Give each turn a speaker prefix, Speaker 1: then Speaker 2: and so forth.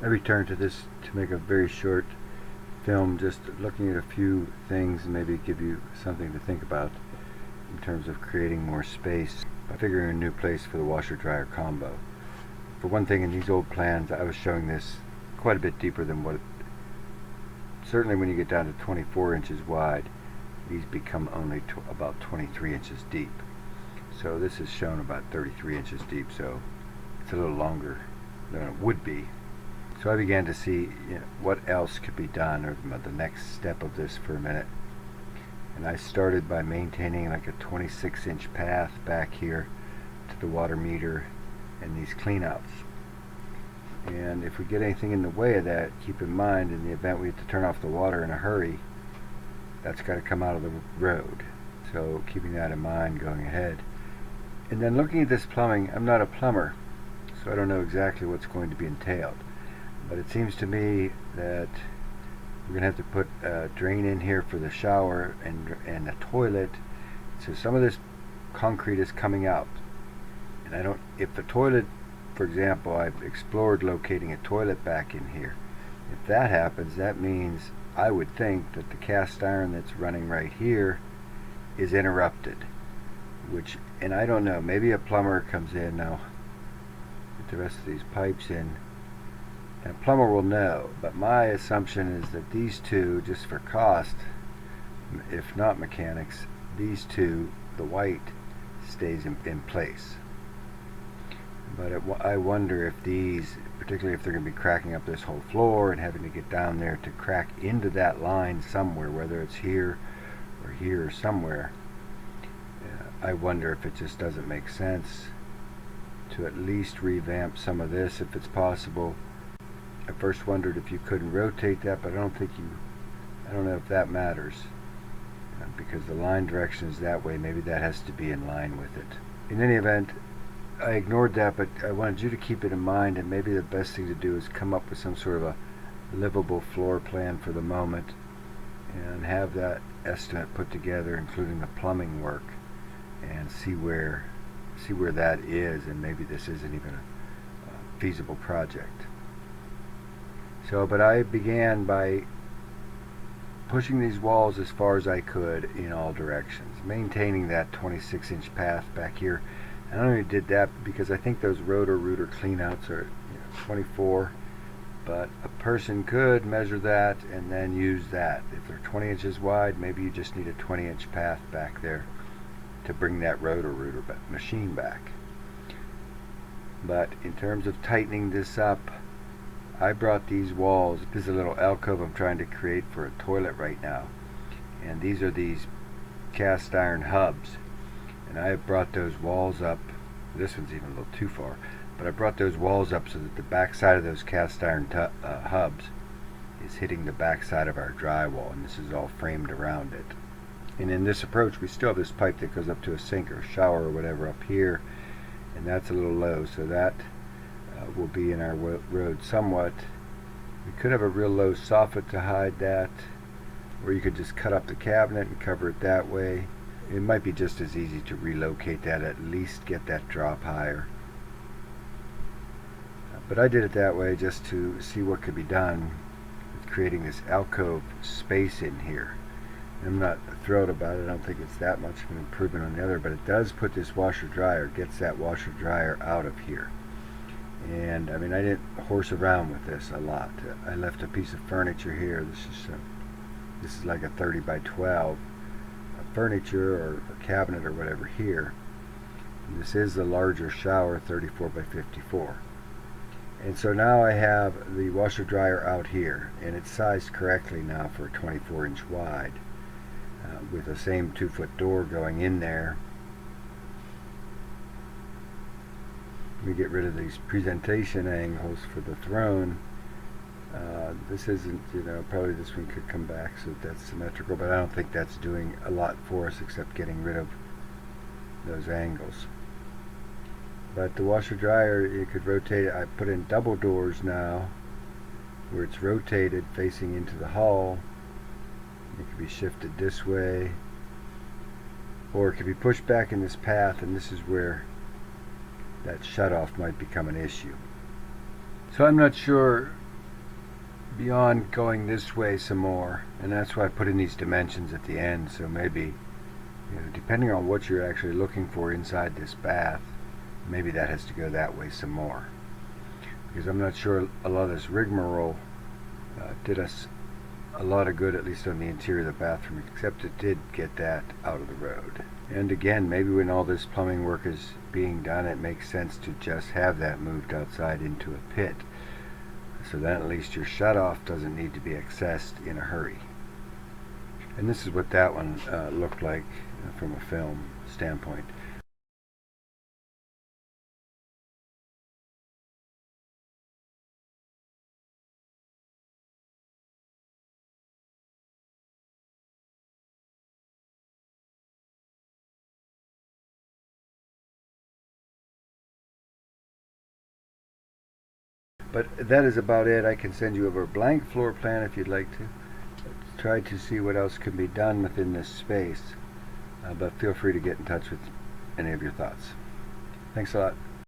Speaker 1: I returned to this to make a very short film, just looking at a few things and maybe give you something to think about in terms of creating more space by figuring a new place for the washer-dryer combo. For one thing, in these old plans, I was showing this quite a bit deeper than what, certainly when you get down to 24 inches wide, these become only about 23 inches deep. So this is shown about 33 inches deep, so it's a little longer than it would be. So I began to see what else could be done, or the next step of this for a minute. And I started by maintaining like a 26-inch path back here to the water meter and these cleanouts. And if we get anything in the way of that, keep in mind, in the event we have to turn off the water in a hurry, that's got to come out of the road. So keeping that in mind going ahead. And then looking at this plumbing, I'm not a plumber, so I don't know exactly what's going to be entailed. But it seems to me that we're going to have to put a drain in here for the shower and a toilet. So some of this concrete is coming out. And if the toilet, for example, I've explored locating a toilet back in here. If that happens, that means I would think that the cast iron that's running right here is interrupted. And I don't know, maybe a plumber comes in now, get the rest of these pipes in, and a plumber will know, but my assumption is that these two, just for cost, if not mechanics, these two, the white, stays in place. But I wonder if these, particularly if they're going to be cracking up this whole floor and having to get down there to crack into that line somewhere, whether it's here or somewhere, I wonder if it just doesn't make sense to at least revamp some of this if it's possible. I first wondered if you couldn't rotate that, but I don't know if that matters, because the line direction is that way. Maybe that has to be in line with it. In any event, I ignored that, but I wanted you to keep it in mind, and maybe the best thing to do is come up with some sort of a livable floor plan for the moment and have that estimate put together, including the plumbing work, and see where that is, and maybe this isn't even a feasible project. But I began by pushing these walls as far as I could in all directions, maintaining that 26-inch path back here. And I only did that because I think those rotor-rooter cleanouts are 24, but a person could measure that and then use that. If they're 20 inches wide, maybe you just need a 20-inch path back there to bring that rotor-rooter machine back. But in terms of tightening this up, I brought these walls. This is a little alcove I'm trying to create for a toilet right now, and these are these cast iron hubs, and I have brought those walls up. This one's even a little too far, but I brought those walls up so that the back side of those cast iron hubs is hitting the back side of our drywall, and this is all framed around it. And in this approach, we still have this pipe that goes up to a sink or shower or whatever up here, and that's a little low, so that will be in our road somewhat. We could have a real low soffit to hide that, or you could just cut up the cabinet and cover it that way. It might be just as easy to relocate that, at least get that drop higher. But I did it that way just to see what could be done with creating this alcove space in here. I'm not thrilled about it. I don't think it's that much of an improvement on the other, but it does put this washer dryer, gets that washer dryer out of here. And I mean, I didn't horse around with this a lot. I left a piece of furniture here. This is like a 30 by 12 furniture or cabinet or whatever here. And this is the larger shower, 34 by 54. And so now I have the washer dryer out here, and it's sized correctly now for a 24-inch wide, with the same 2-foot door going in there. Let me get rid of these presentation angles for the throne. This isn't, probably this one could come back so that's symmetrical, but I don't think that's doing a lot for us except getting rid of those angles. But the washer dryer, you could rotate it. I put in double doors now where it's rotated facing into the hall. It could be shifted this way, or it could be pushed back in this path, and this is where that shutoff might become an issue. So I'm not sure beyond going this way some more, and that's why I put in these dimensions at the end. So maybe, depending on what you're actually looking for inside this bath, maybe that has to go that way some more, because I'm not sure a lot of this rigmarole did us a lot of good, at least on the interior of the bathroom, except it did get that out of the road. And again, maybe when all this plumbing work is being done, it makes sense to just have that moved outside into a pit, so then at least your shutoff doesn't need to be accessed in a hurry. And this is what that one looked like from a film standpoint. But that is about it. I can send you over a blank floor plan if you'd like to. Try to see what else can be done within this space. But feel free to get in touch with any of your thoughts. Thanks a lot.